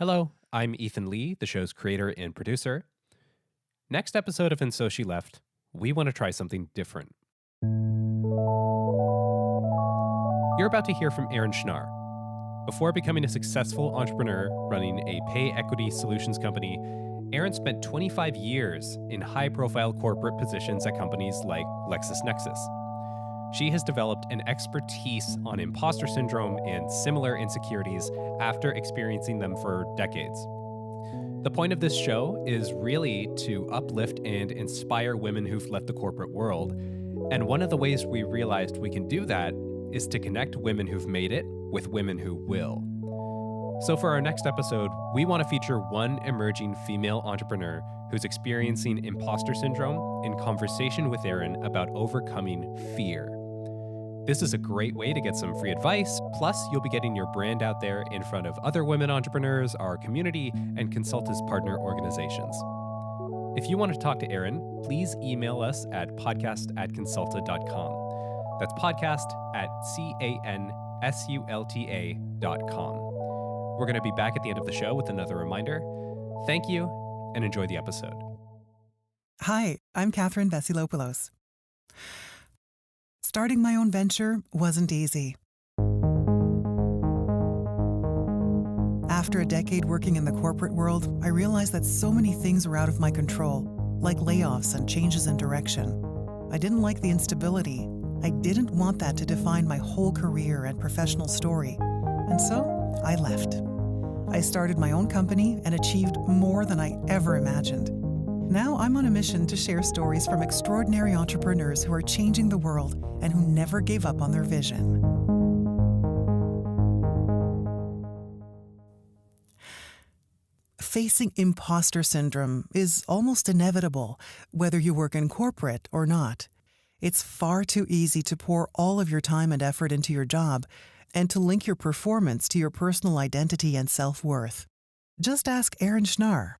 Hello, I'm Ethan Lee, the show's creator and producer. Next episode of And So She Left, we want to try something different. You're about to hear from Erin Schnarr. Before becoming a successful entrepreneur running a pay equity solutions company, Erin spent 25 years in high-profile corporate positions at companies like LexisNexis. She has developed an expertise on imposter syndrome and similar insecurities after experiencing them for decades. The point of this show is really to uplift and inspire women who've left the corporate world. And one of the ways we realized we can do that is to connect women who've made it with women who will. So for our next episode, we want to feature one emerging female entrepreneur who's experiencing imposter syndrome in conversation with Erin about overcoming fear. This is a great way to get some free advice, plus you'll be getting your brand out there in front of other women entrepreneurs, our community, and Cansulta's partner organizations. If you want to talk to Erin, please email us at podcast@cansulta.com. That's podcast@cansulta.com. We're going to be back at the end of the show with another reminder. Thank you, and enjoy the episode. Hi, I'm Catherine Vesilopoulos. Starting my own venture wasn't easy. After a decade working in the corporate world, I realized that so many things were out of my control, like layoffs and changes in direction. I didn't like the instability. I didn't want that to define my whole career and professional story. And so, I left. I started my own company and achieved more than I ever imagined. Now I'm on a mission to share stories from extraordinary entrepreneurs who are changing the world and who never gave up on their vision. Facing imposter syndrome is almost inevitable, whether you work in corporate or not. It's far too easy to pour all of your time and effort into your job and to link your performance to your personal identity and self-worth. Just ask Erin Schnarr.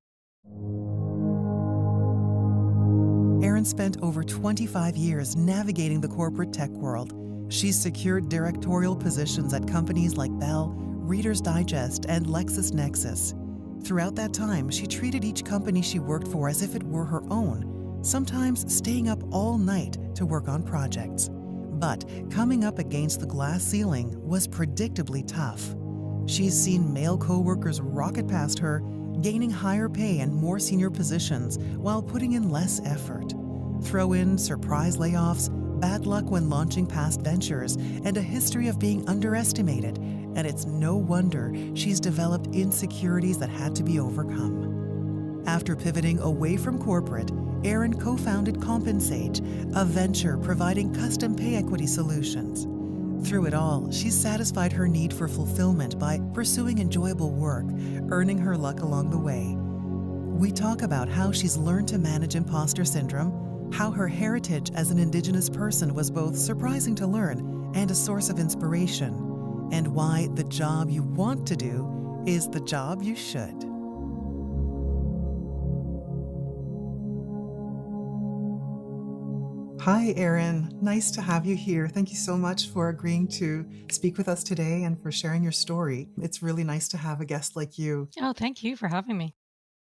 Erin spent over 25 years navigating the corporate tech world. She's secured directorial positions at companies like Bell, Reader's Digest, and LexisNexis. Throughout that time, she treated each company she worked for as if it were her own, sometimes staying up all night to work on projects. But coming up against the glass ceiling was predictably tough. She's seen male coworkers rocket past her, gaining higher pay and more senior positions while putting in less effort. Throw in surprise layoffs, bad luck when launching past ventures, and a history of being underestimated, and it's no wonder she's developed insecurities that had to be overcome. After pivoting away from corporate, Erin co-founded CompenSage, a venture providing custom pay equity solutions. Through it all, she's satisfied her need for fulfillment by pursuing enjoyable work, earning her luck along the way. We talk about how she's learned to manage imposter syndrome, how her heritage as an Indigenous person was both surprising to learn and a source of inspiration, and why the job you want to do is the job you should. Hi, Erin. Nice to have you here. Thank you so much for agreeing to speak with us today and for sharing your story. It's really nice to have a guest like you. Oh, thank you for having me.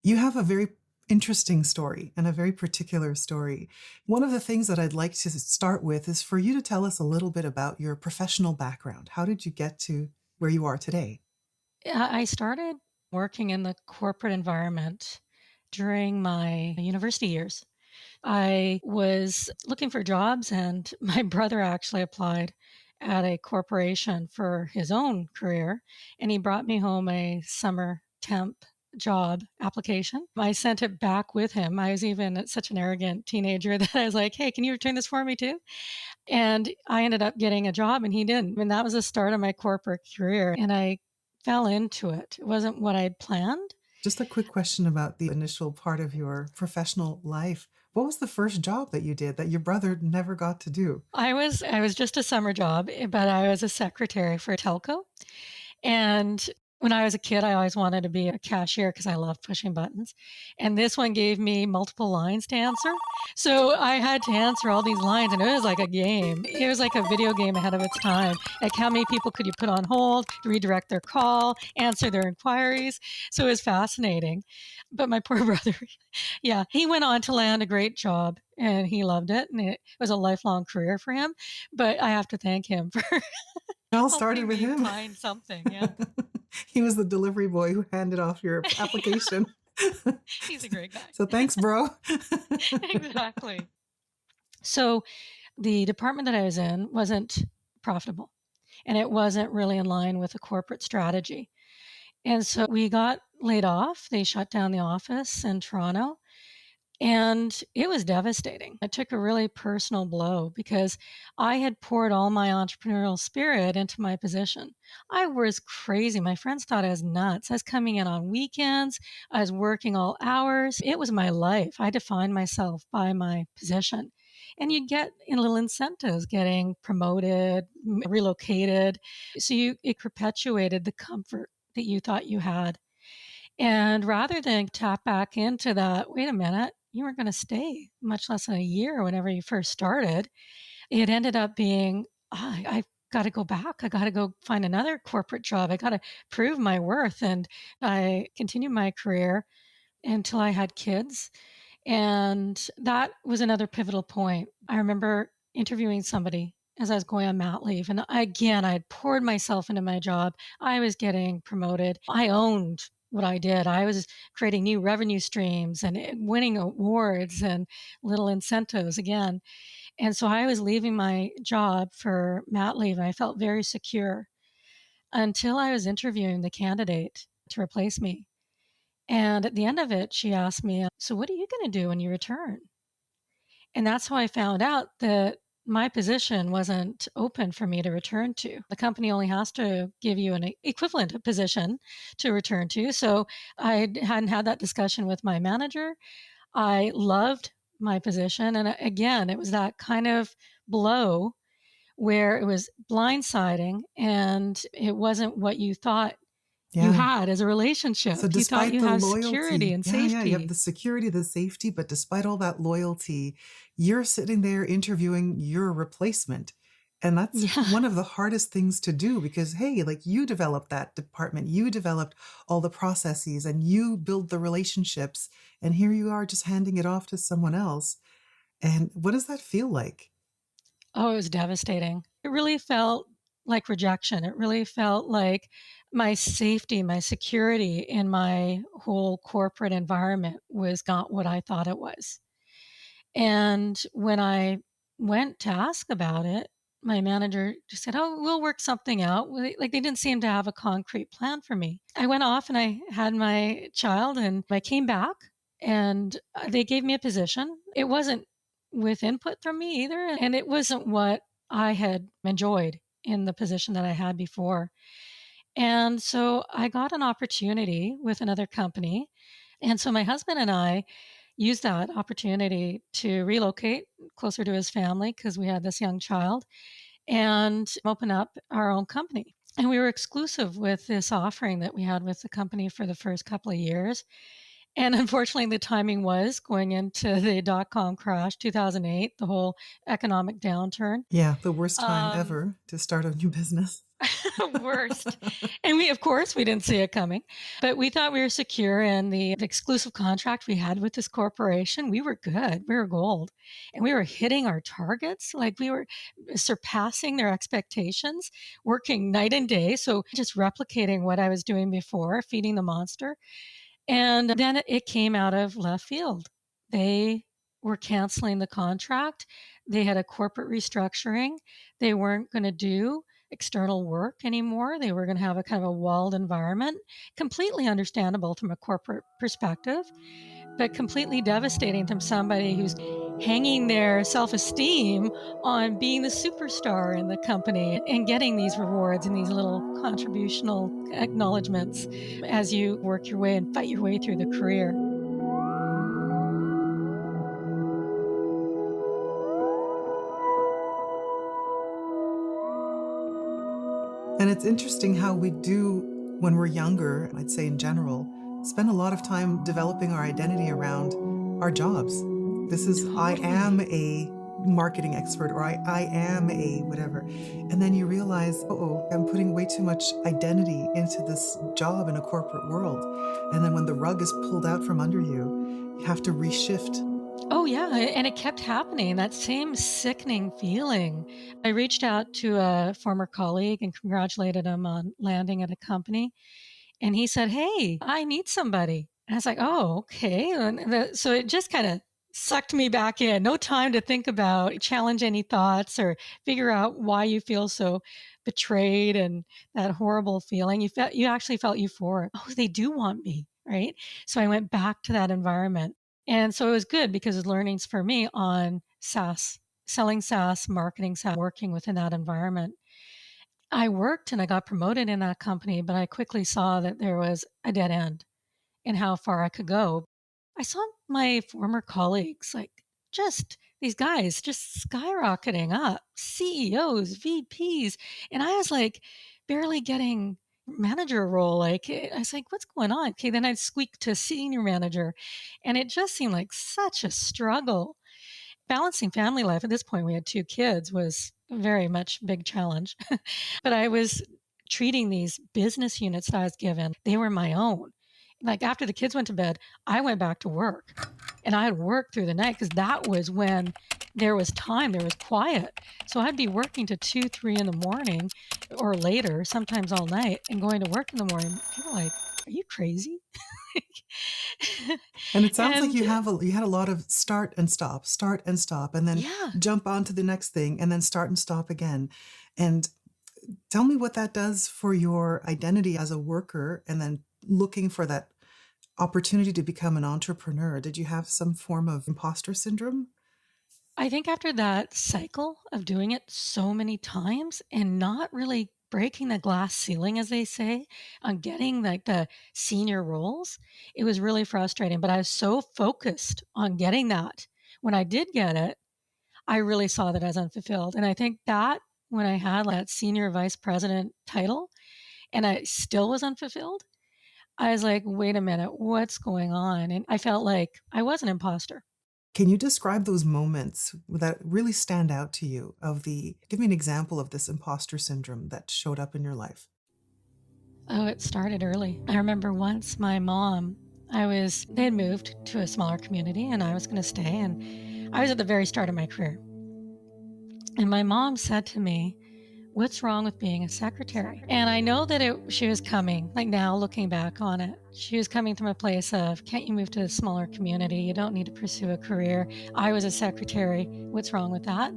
You have a very interesting story and a very particular story. One of the things that I'd like to start with is for you to tell us a little bit about your professional background. How did you get to where you are today? I started working in the corporate environment during my university years. I was looking for jobs, and my brother actually applied at a corporation for his own career, and he brought me home a summer temp job application. I sent it back with him. I was even such an arrogant teenager that I was like, hey, can you return this for me too? And I ended up getting a job and he didn't. And that was the start of my corporate career. And I fell into it. It wasn't what I'd planned. Just a quick question about the initial part of your professional life. What was the first job that you did that your brother never got to do? I was just a summer job, but I was a secretary for a telco. And When I was a kid, I always wanted to be a cashier because I loved pushing buttons. And this one gave me multiple lines to answer. So I had to answer all these lines, and it was like a game. It was like a video game ahead of its time. Like, how many people could you put on hold, redirect their call, answer their inquiries? So it was fascinating. But my poor brother, yeah, he went on to land a great job and he loved it. And it was a lifelong career for him. But I have to thank him for It all started helping with me him. find something. Yeah. He was the delivery boy who handed off your application. He's a great guy. So thanks, bro. Exactly. So the department that I was in wasn't profitable and it wasn't really in line with the corporate strategy. And so we got laid off. They shut down the office in Toronto. And it was devastating. It took a really personal blow because I had poured all my entrepreneurial spirit into my position. I was crazy. My friends thought I was nuts. I was coming in on weekends. I was working all hours. It was my life. I defined myself by my position. And you get in little incentives, getting promoted, relocated. So it perpetuated the comfort that you thought you had. And rather than tap back into that, wait a minute, you weren't going to stay much less than a year whenever you first started, it ended up being, I've got to go back. I got to go find another corporate job. I got to prove my worth. And I continued my career until I had kids. And that was another pivotal point. I remember interviewing somebody as I was going on mat leave. And again, I had poured myself into my job. I was getting promoted. I owned what I did. I was creating new revenue streams and winning awards and little incentives again. And so I was leaving my job for mat leave and I felt very secure until I was interviewing the candidate to replace me. And at the end of it, she asked me, "So what are you going to do when you return?" And that's how I found out that my position wasn't open for me to return to. The company only has to give you an equivalent position to return to. So I hadn't had that discussion with my manager. I loved my position. And again, it was that kind of blow where it was blindsiding and it wasn't what you thought you Yeah. had as a relationship. So You thought despite you the have security loyalty, and yeah, you have safety. the security, the safety, but despite all that loyalty, you're sitting there interviewing your replacement. And that's Yeah. one of the hardest things to do because, hey, like you developed that department, you developed all the processes and you build the relationships. And here you are just handing it off to someone else. And what does that feel like? Oh, it was devastating. It really felt like rejection. It really felt like my safety, my security in my whole corporate environment was not what I thought it was. And when I went to ask about it, my manager just said, "Oh, we'll work something out." Like they didn't seem to have a concrete plan for me. I went off and I had my child and I came back and they gave me a position. It wasn't with input from me either. And it wasn't what I had enjoyed in the position that I had before. And so I got an opportunity with another company. And so my husband and I used that opportunity to relocate closer to his family because we had this young child and open up our own company. And we were exclusive with this offering that we had with the company for the first couple of years. And unfortunately, the timing was going into the dot-com crash, 2008, the whole economic downturn. Yeah, the worst time Um, ever to start a new business. Worst. And we, of course, we didn't see it coming, but we thought we were secure in the exclusive contract we had with this corporation. We were good. We were gold. And we were hitting our targets. Like we were surpassing their expectations, working night and day. So just replicating what I was doing before, feeding the monster. And then it came out of left field. They were canceling the contract. They had a corporate restructuring. They weren't going to do external work anymore. They were going to have a kind of a walled environment. Completely understandable from a corporate perspective, but completely devastating from somebody who's hanging their self-esteem on being the superstar in the company and getting these rewards and these little contributional acknowledgments as you work your way and fight your way through the career. And it's interesting how we do When we're younger, I'd say in general, spend a lot of time developing our identity around our jobs. This is, I am Totally. a marketing expert, or I am a whatever. And then you realize, oh, I'm putting way too much identity into this job in a corporate world. And then when the rug is pulled out from under you, you have to reshift. Oh, yeah, and it kept happening, that same sickening feeling. I reached out to a former colleague and congratulated him on landing at a company, and he said, "Hey, I need somebody." And I was like, "Oh, okay." So it just kind of sucked me back in. No time to think about, challenge any thoughts or figure out why you feel so betrayed and that horrible feeling. You actually felt euphoric. Oh, they do want me, right? So I went back to that environment. And so it was good because it's learnings for me on SaaS, selling SaaS, marketing SaaS, working within that environment. I worked and I got promoted in that company, but I quickly saw that there was a dead end in how far I could go. I saw my former colleagues, like just these guys just skyrocketing up, CEOs, VPs. And I was like barely getting manager role. I was like, what's going on? Okay, then I'd squeak to senior manager. And it just seemed like such a struggle. Balancing family life at this point, we had 2 kids, was very much a big challenge. But I was treating these business units that I was given, they were my own. Like after the kids went to bed, I went back to work and I had worked through the night because that was when there was time, there was quiet. So I'd be working to 2, 3 in the morning or later, sometimes all night, and going to work in the morning. People were like, are you crazy? And it sounds like And you had a lot of start and stop, and then yeah, jump on to the next thing, and then start and stop again. And tell me what that does for your identity as a worker, and then looking for that opportunity to become an entrepreneur. Did you have some form of imposter syndrome? I think after that cycle of doing it so many times and not really breaking the glass ceiling, as they say, on getting like the senior roles, it was really frustrating. But I was so focused on getting that. When I did get it, I really saw that as unfulfilled. And I think that when I had that senior vice president title and I still was unfulfilled, I was like, wait a minute, what's going on? And I felt like I was an imposter. Can you describe those moments that really stand out to you give me an example of this imposter syndrome that showed up in your life? Oh, it started early. I remember once my mom, they had moved to a smaller community and I was going to stay. And I was at the very start of my career. And my mom said to me, what's wrong with being a secretary? And I know that she was coming, like now looking back on it, she was coming from a place of, can't you move to a smaller community? You don't need to pursue a career. I was a secretary. What's wrong with that?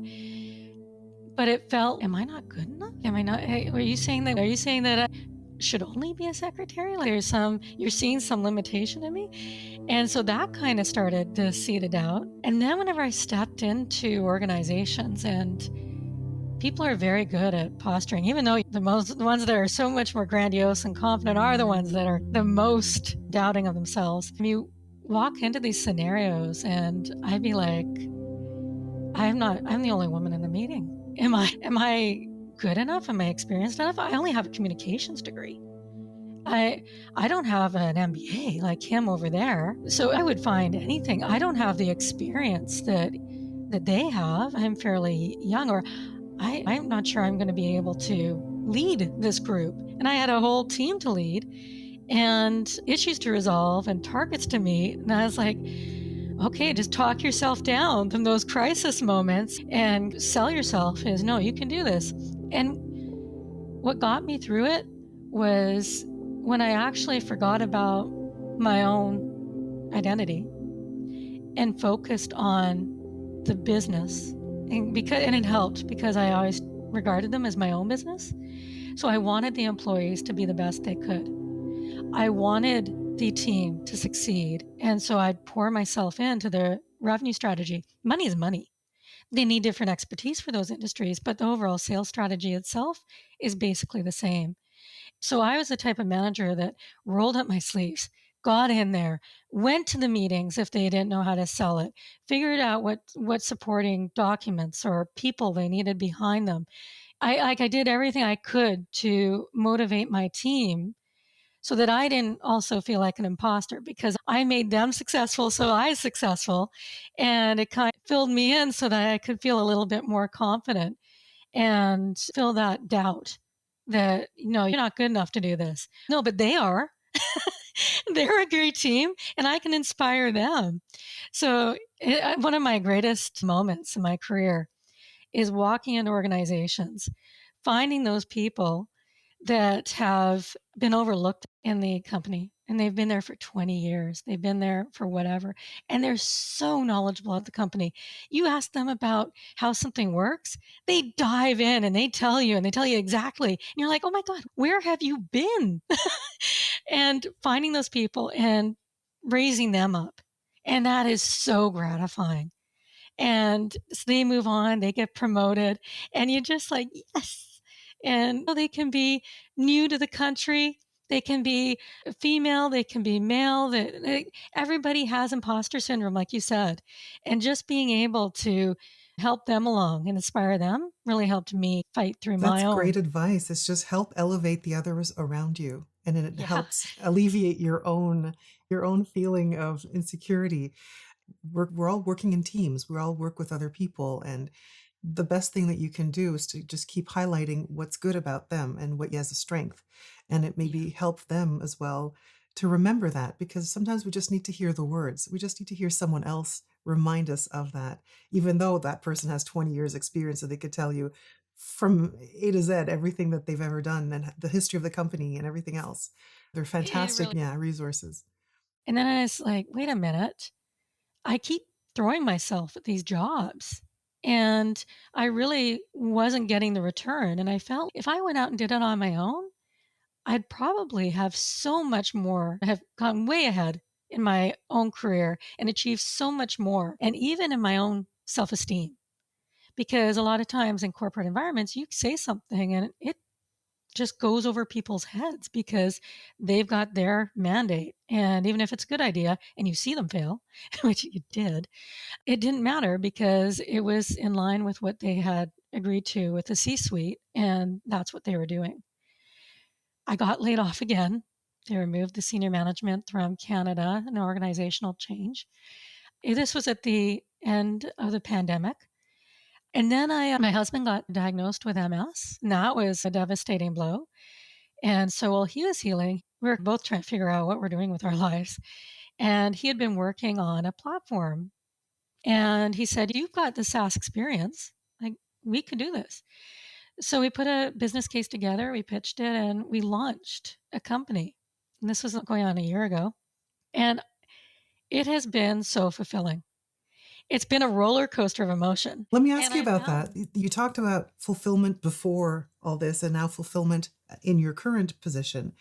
But it felt, am I not good enough? Am I not, are you saying that I should only be a secretary? Like you're seeing some limitation in me? And so that kind of started to seed a doubt. And then whenever I stepped into organizations, and people are very good at posturing, even though the ones that are so much more grandiose and confident are the ones that are the most doubting of themselves. You walk into these scenarios and I'd be like, I'm the only woman in the meeting. Am I good enough? Am I experienced enough? I only have a communications degree. I don't have an MBA like him over there. So I would find anything. I don't have the experience that they have. I'm fairly young, or I'm not sure I'm going to be able to lead this group. And I had a whole team to lead and issues to resolve and targets to meet. And I was like, okay, just talk yourself down from those crisis moments and sell yourself as, no, you can do this. And what got me through it was when I actually forgot about my own identity and focused on the business. And it helped because I always regarded them as my own business. So I wanted the employees to be the best they could. I wanted the team to succeed. And so I'd pour myself into the revenue strategy. Money is money. They need different expertise for those industries, but the overall sales strategy itself is basically the same. So I was the type of manager that rolled up my sleeves, got in there, went to the meetings if they didn't know how to sell it, figured out what supporting documents or people they needed behind them. I did everything I could to motivate my team so that I didn't also feel like an imposter because I made them successful, so I was successful. And it kind of filled me in so that I could feel a little bit more confident and feel that doubt that, you're not good enough to do this. No, but they are. They're a great team and I can inspire them. So, one of my greatest moments in my career is walking into organizations, finding those people that have been overlooked in the company and they've been there for 20 years. They've been there for whatever. And they're so knowledgeable at the company. You ask them about how something works, they dive in and they tell you exactly. And you're like, oh my God, where have you been? And finding those people and raising them up. And that is so gratifying. And so they move on, they get promoted, and you're just like, yes. And they can be new to the country, they can be female, they can be male. Everybody has imposter syndrome, like you said. And just being able to help them along and inspire them really helped me fight through That's my great own. advice. It's just help elevate the others around you, and then it Yeah. helps alleviate your own feeling of insecurity. We're all working in teams. We all work with other people, and the best thing that you can do is to just keep highlighting what's good about them and what has a strength, and it Yeah. maybe help them as well to remember that, because sometimes we just need to hear the words. We just need to hear someone else remind us of that, even though that person has 20 years experience, so they could tell you from A to Z everything that they've ever done and the history of the company and everything else. They're It fantastic, really, yeah, resources. and then I was like, wait a minute. I keep throwing myself at these jobs and I really wasn't getting the return. And I felt if I went out and did it on my own, I'd probably have so much more, have gone way ahead in my own career and achieved so much more. And even in my own self esteem, because a lot of times in corporate environments, you say something and it just goes over people's heads because they've got their mandate. And even if it's a good idea and you see them fail, which you did, it didn't matter because it was in line with what they had agreed to with the C-suite, and that's what they were doing. I got laid off again. They removed the senior management from Canada, an organizational change. This was at the end of the pandemic. And then my husband got diagnosed with MS, and that was a devastating blow. And so while he was healing, we were both trying to figure out what we're doing with our lives. And he had been working on a platform. And he said, you've got the SaaS experience. Like, we could do this. So we put a business case together, we pitched it, and we launched a company. And this was going on a year ago. And it has been so fulfilling. It's been a roller coaster of emotion. Let me And ask you I about found, that. You talked about fulfillment before all this and now fulfillment in your current position.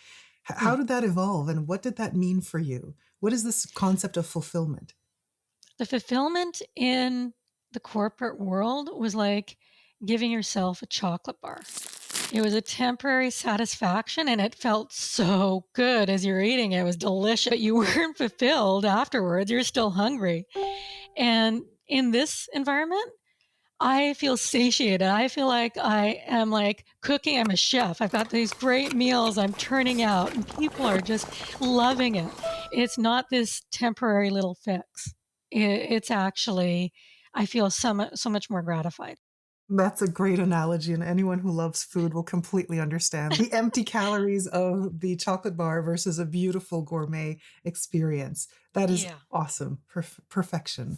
How yeah, did that evolve and what did that mean for you? What is this concept of fulfillment? the fulfillment in the corporate world was like giving yourself a chocolate bar. It was a temporary satisfaction and it felt so good as you're eating it. It was delicious, but you weren't fulfilled afterwards. You're still hungry. And in this environment, I feel satiated. I feel like I am like cooking. I'm a chef. I've got these great meals I'm turning out and people are just loving it. It's not this temporary little fix. It's actually, I feel so much more gratified. That's a great analogy, and anyone who loves food will completely understand the empty calories of the chocolate bar versus a beautiful gourmet experience. That is Yeah. awesome, perfection.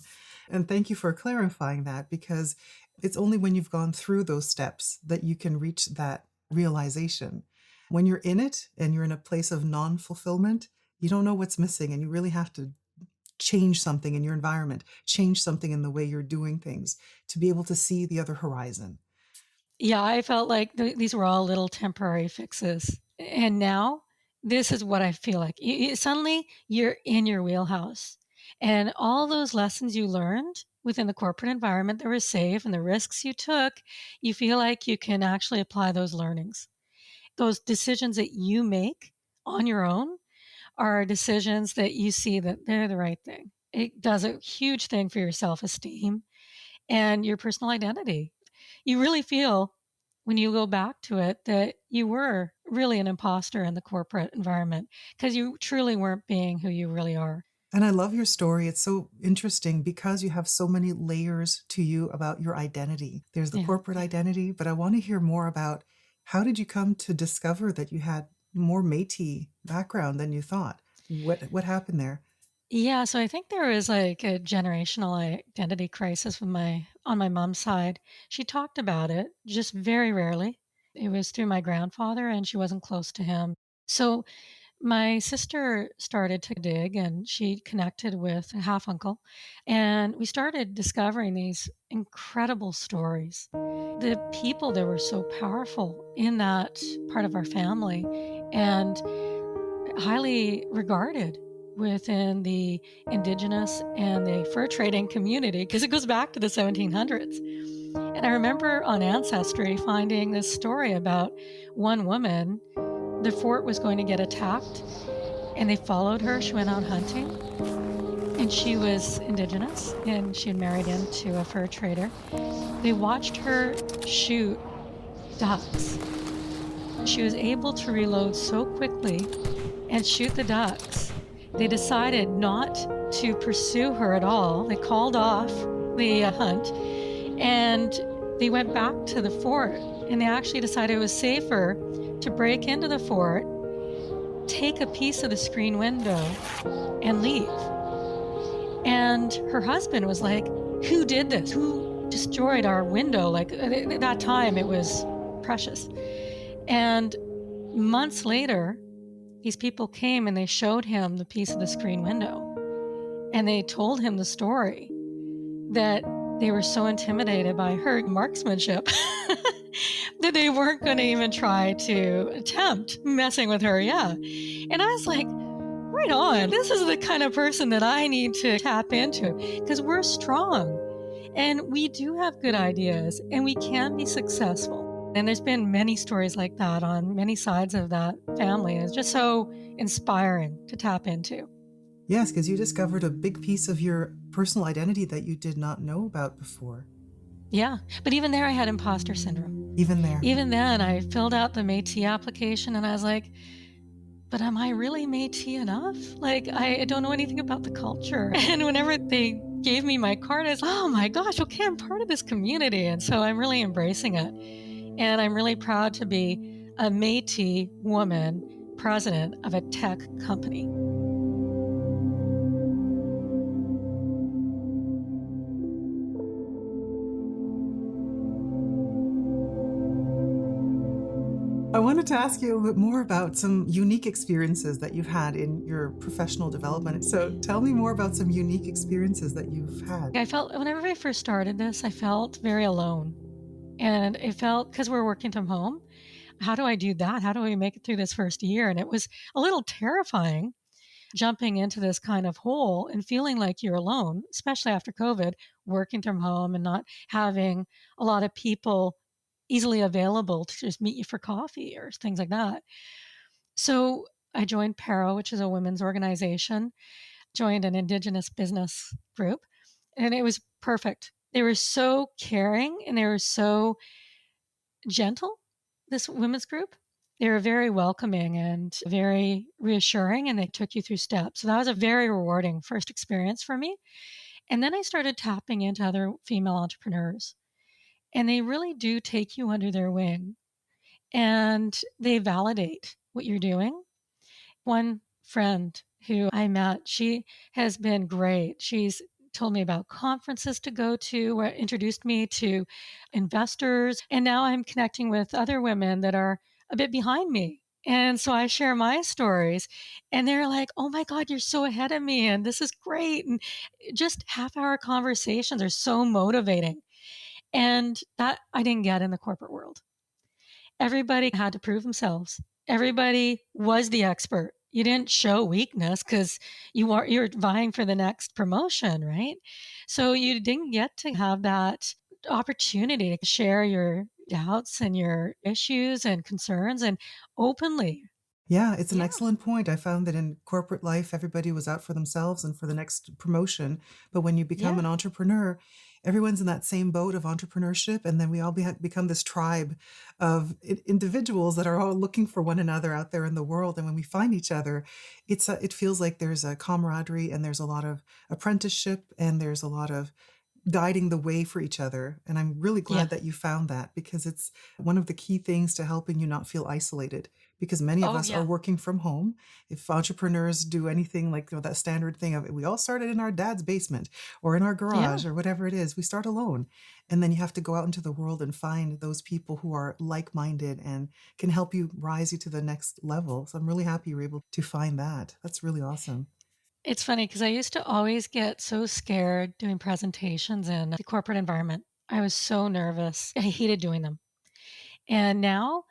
And thank you for clarifying that, because it's only when you've gone through those steps that you can reach that realization. When you're in it and you're in a place of non fulfillment, you don't know what's missing, and you really have to change something in your environment, change something in the way you're doing things to be able to see the other horizon. Yeah, I felt like these were all little temporary fixes. And now this is what I feel like. Suddenly you're in your wheelhouse. And all those lessons you learned within the corporate environment that were safe and the risks you took, you feel like you can actually apply those learnings. Those decisions that you make on your own are decisions that you see that they're the right thing. It does a huge thing for your self esteem and your personal identity. You really feel when you go back to it that you were really an imposter in the corporate environment because you truly weren't being who you really are. And I love your story. It's so interesting because you have so many layers to you about your identity. There's the Yeah. corporate identity, but I want to hear more about how did you come to discover that you had more Métis background than you thought? What happened there? Yeah, so I think there was like a generational identity crisis with on my mom's side. She talked about it just very rarely. It was through my grandfather and she wasn't close to him. So my sister started to dig and she connected with a half uncle and we started discovering these incredible stories. The people that were so powerful in that part of our family and highly regarded within the Indigenous and the fur trading community because it goes back to the 1700s. And I remember on Ancestry finding this story about one woman. The fort was going to get attacked and they followed her. She went out hunting and she was Indigenous and she had married into a fur trader. They watched her shoot ducks. She was able to reload so quickly and shoot the ducks. They decided not to pursue her at all. They called off the hunt and they went back to the fort and they actually decided it was safer to break into the fort, take a piece of the screen window and leave. And her husband was like, who did this? Who destroyed our window? Like at that time it was precious. And months later, these people came and they showed him the piece of the screen window. And they told him the story that they were so intimidated by her marksmanship that they weren't going to even try to attempt messing with her. Yeah. And I was like, right on. This is the kind of person that I need to tap into because we're strong and we do have good ideas and we can be successful. And there's been many stories like that on many sides of that family. It's just so inspiring to tap into. Yes, because you discovered a big piece of your personal identity that you did not know about before. Yeah. But even there, I had imposter syndrome. Even there. Even then, I filled out the Métis application and I was like, but am I really Métis enough? Like, I don't know anything about the culture. And whenever they gave me my card, I was, oh my gosh, okay, I'm part of this community. And so I'm really embracing it. And I'm really proud to be a Métis woman president of a tech company. I wanted to ask you a bit more about some unique experiences that you've had in your professional development. So tell me more about some unique experiences that you've had. I felt, whenever I first started this, I felt very alone. And it felt, because we're working from home, how do I do that? How do we make it through this first year? And it was a little terrifying jumping into this kind of hole and feeling like you're alone, especially after COVID, working from home and not having a lot of people easily available to just meet you for coffee or things like that. So I joined PARO, which is a women's organization, joined an Indigenous business group, and it was perfect. They were so caring and they were so gentle, this women's group. They were very welcoming and very reassuring, and they took you through steps. So that was a very rewarding first experience for me. And then I started tapping into other female entrepreneurs, and they really do take you under their wing and they validate what you're doing. One friend who I met, she has been great. She's told me about conferences to go to, introduced me to investors. And now I'm connecting with other women that are a bit behind me. And so I share my stories and they're like, oh my God, you're so ahead of me. And this is great. And just half-hour conversations are so motivating. And that I didn't get in the corporate world. Everybody had to prove themselves. Everybody was the expert. You didn't show weakness because you're vying for the next promotion, right? So you didn't get to have that opportunity to share your doubts and your issues and concerns and openly. Yeah, it's an Yeah. excellent point. I found that in corporate life, everybody was out for themselves and for the next promotion. But when you become Yeah. an entrepreneur, everyone's in that same boat of entrepreneurship. And then we all become this tribe of individuals that are all looking for one another out there in the world. And when we find each other, it feels like there's a camaraderie and there's a lot of apprenticeship and there's a lot of guiding the way for each other. And I'm really Yeah. glad that you found that because it's one of the key things to helping you not feel isolated. Because many of Oh, us are yeah. working from home. If entrepreneurs do anything like, that standard thing of we all started in our dad's basement or in our Yeah. garage or whatever it is, we start alone. And then you have to go out into the world and find those people who are like-minded and can help you rise you to the next level. So I'm really happy you were able to find that. That's really awesome. It's funny because I used to always get so scared doing presentations in the corporate environment. I was so nervous. I hated doing them. And now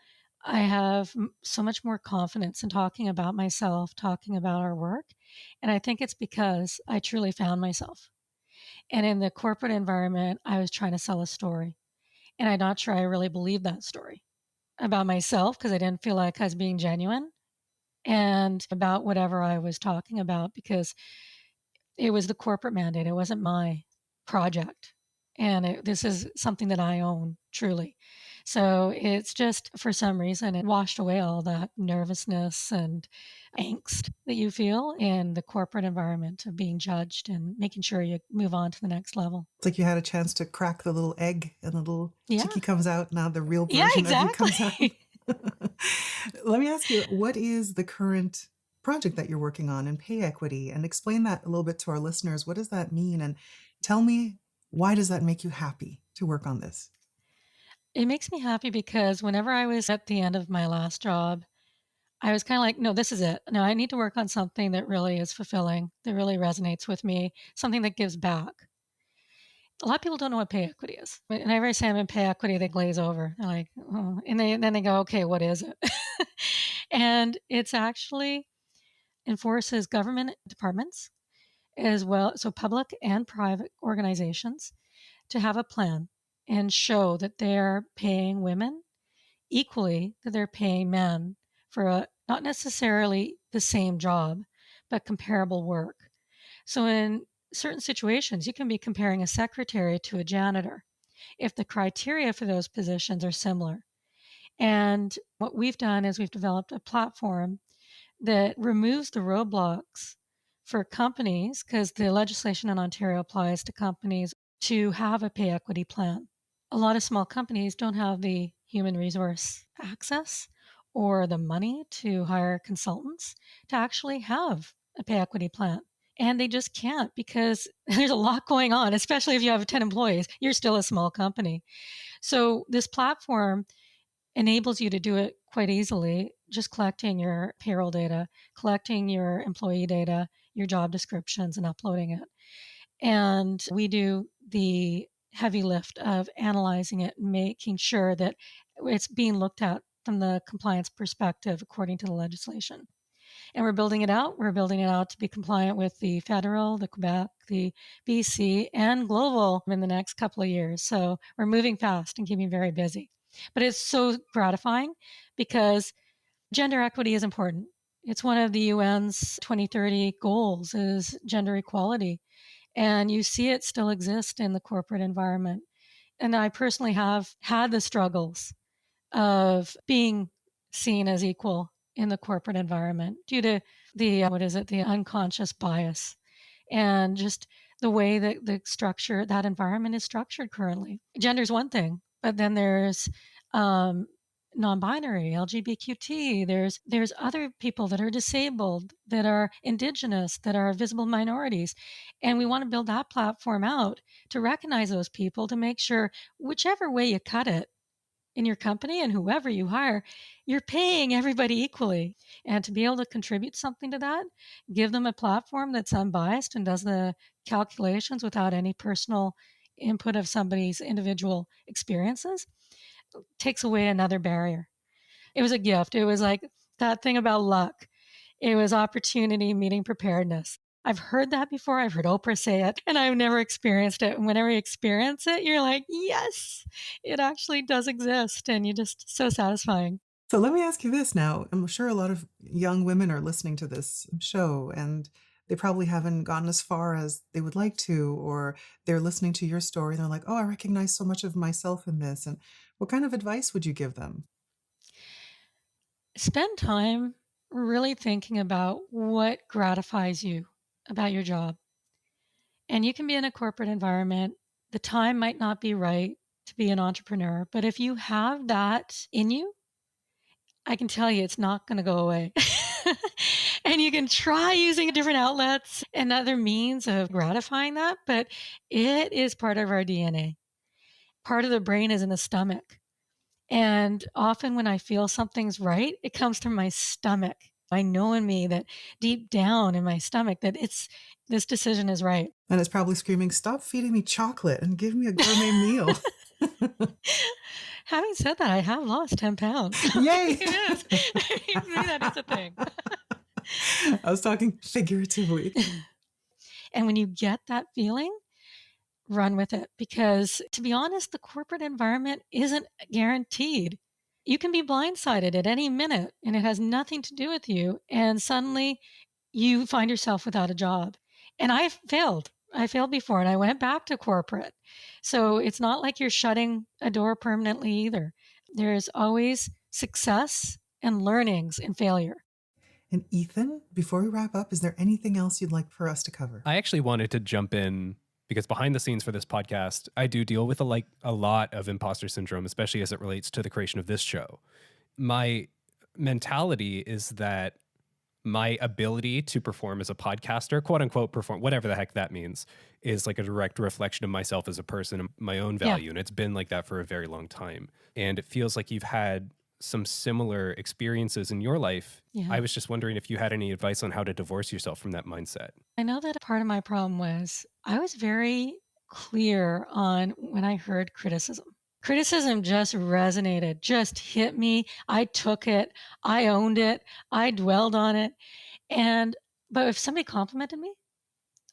I have so much more confidence in talking about myself, talking about our work. And I think it's because I truly found myself. And in the corporate environment, I was trying to sell a story. And I'm not sure I really believed that story about myself because I didn't feel like I was being genuine and about whatever I was talking about because it was the corporate mandate. It wasn't my project. And this is something that I own truly. So it's just for some reason, it washed away all that nervousness and angst that you feel in the corporate environment of being judged and making sure you move on to the next level. It's like you had a chance to crack the little egg and the little Yeah. chickie comes out. Now the real Yeah, version of you comes out. exactly. Let me ask you, what is the current project that you're working on in pay equity? And explain that a little bit to our listeners. What does that mean? And tell me, why does that make you happy to work on this? It makes me happy because whenever I was at the end of my last job, I was kind of like, no, this is it. No, I need to work on something that really is fulfilling, that really resonates with me, something that gives back. A lot of people don't know what pay equity is. Whenever I say I'm in pay equity, they glaze over. They're like, oh, and then they go, okay, what is it? And it's actually enforces government departments as well, so public and private organizations to have a plan and show that they're paying women equally that they're paying men for not necessarily the same job, but comparable work. So in certain situations, you can be comparing a secretary to a janitor if the criteria for those positions are similar. And what we've done is we've developed a platform that removes the roadblocks for companies, because the legislation in Ontario applies to companies to have a pay equity plan. A lot of small companies don't have the human resource access or the money to hire consultants to actually have a pay equity plan. And they just can't because there's a lot going on, especially if you have 10 employees, you're still a small company. So this platform enables you to do it quite easily, just collecting your payroll data, collecting your employee data, your job descriptions, and uploading it. And we do the heavy lift of analyzing it, making sure that it's being looked at from the compliance perspective according to the legislation. And we're building it out. We're building it out to be compliant with the federal, the Quebec, the BC, and global in the next couple of years. So we're moving fast and keeping very busy. But it's so gratifying because gender equity is important. It's one of the UN's 2030 goals is gender equality. And you see it still exist in the corporate environment. And I personally have had the struggles of being seen as equal in the corporate environment due to the the unconscious bias and just the way that the structure that environment is structured currently. Gender is one thing, but then there's non-binary, LGBTQT. There's other people that are disabled, that are Indigenous, that are visible minorities, and we want to build that platform out to recognize those people to make sure whichever way you cut it in your company and whoever you hire, you're paying everybody equally. And to be able to contribute something to that, give them a platform that's unbiased and does the calculations without any personal input of somebody's individual experiences, takes away another barrier. It was a gift. It was like that thing about luck. It was opportunity meeting preparedness. I've heard that before. I've heard Oprah say it, and I've never experienced it. And whenever you experience it, you're like, yes, it actually does exist. And you're just so satisfying. So let me ask you this now. I'm sure a lot of young women are listening to this show and they probably haven't gotten as far as they would like to, or they're listening to your story and they're like, oh, I recognize so much of myself in this. And what kind of advice would you give them? Spend time really thinking about what gratifies you about your job. And you can be in a corporate environment. The time might not be right to be an entrepreneur, but if you have that in you, I can tell you it's not going to go away. And you can try using different outlets and other means of gratifying that, but it is part of our DNA. Part of the brain is in the stomach. And often when I feel something's right, it comes from my stomach. I know in me that deep down in my stomach that this decision is right. And it's probably screaming, stop feeding me chocolate and give me a gourmet meal. Having said that, I have lost 10 pounds. Yay! It is. Maybe that is a thing. I was talking figuratively. And when you get that feeling, run with it. Because to be honest, the corporate environment isn't guaranteed. You can be blindsided at any minute and it has nothing to do with you. And suddenly you find yourself without a job. And I failed. I failed before and I went back to corporate. So it's not like you're shutting a door permanently either. There's always success and learnings in failure. And Ethan, before we wrap up, is there anything else you'd like for us to cover? I actually wanted to jump in because behind the scenes for this podcast, I do deal with a lot of imposter syndrome, especially as it relates to the creation of this show. My mentality is that my ability to perform as a podcaster, quote unquote, perform, whatever the heck that means, is like a direct reflection of myself as a person and my own value. Yeah. And it's been like that for a very long time. And it feels like you've had some similar experiences in your life. Yeah. I was just wondering if you had any advice on how to divorce yourself from that mindset. I know that part of my problem was I was very clear on when I heard criticism. Criticism just resonated, just hit me. I took it. I owned it. I dwelled on it. But if somebody complimented me,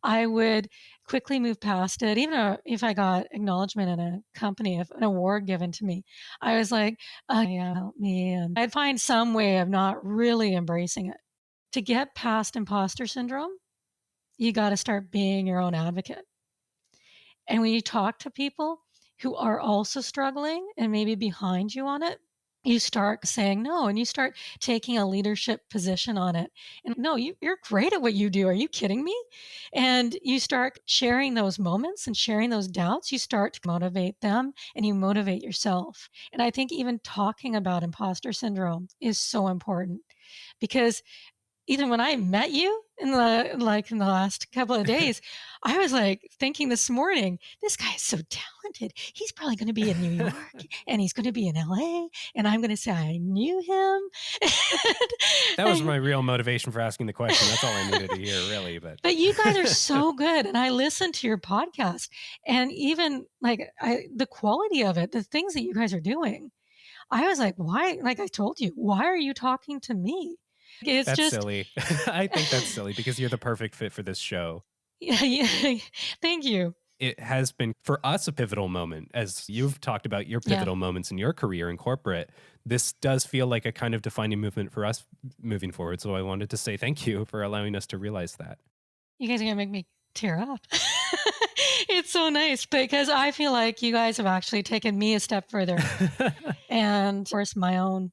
I would quickly move past it. Even if I got acknowledgement in a company, if an award given to me, I was like, oh, yeah, help me. And I'd find some way of not really embracing it. To get past imposter syndrome, you got to start being your own advocate. And when you talk to people who are also struggling and maybe behind you on it, you start saying no and you start taking a leadership position on it. And no, you're great at what you do. Are you kidding me? And you start sharing those moments and sharing those doubts. You start to motivate them and you motivate yourself. And I think even talking about imposter syndrome is so important because even when I met you in the last couple of days, I was like thinking this morning, this guy is so talented. He's probably going to be in New York and he's going to be in LA and I'm going to say I knew him. That was my real motivation for asking the question. That's all I needed to hear, really. But you guys are so good. And I listened to your podcast and even the quality of it, the things that you guys are doing. I was like, why? Like I told you, why are you talking to me? That's just silly. I think that's silly because you're the perfect fit for this show. Yeah. Thank you. It has been, for us, a pivotal moment. As you've talked about your pivotal moments in your career in corporate, this does feel like a kind of defining movement for us moving forward. So I wanted to say thank you for allowing us to realize that. You guys are going to make me tear up. It's so nice because I feel like you guys have actually taken me a step further and of course my own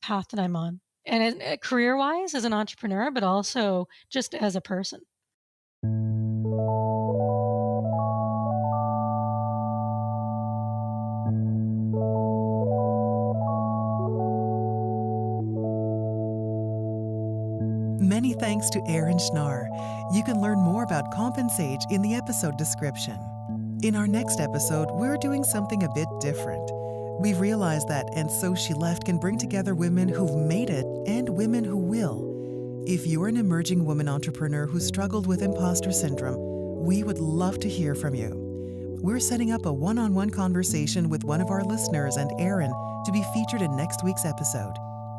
path that I'm on. And career-wise as an entrepreneur, but also just as a person. Many thanks to Erin Schnarr. You can learn more about CompenSage in the episode description. In our next episode, we're doing something a bit different. We've realized that And So She Left can bring together women who've made it and women who will. If you're an emerging woman entrepreneur who struggled with imposter syndrome, we would love to hear from you. We're setting up a one-on-one conversation with one of our listeners and Erin to be featured in next week's episode.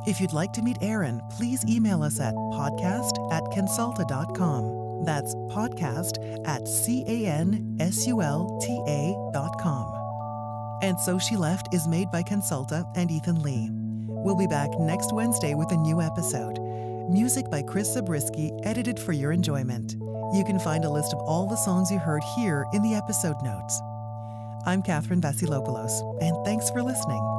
If you'd like to meet Erin, please email us at podcast@cansulta.com. That's podcast@cansulta.com. And So She Left is made by Cansulta and Ethan Lee. We'll be back next Wednesday with a new episode. Music by Chris Zabriskie, edited for your enjoyment. You can find a list of all the songs you heard here in the episode notes. I'm Catherine Vasilopoulos, and thanks for listening.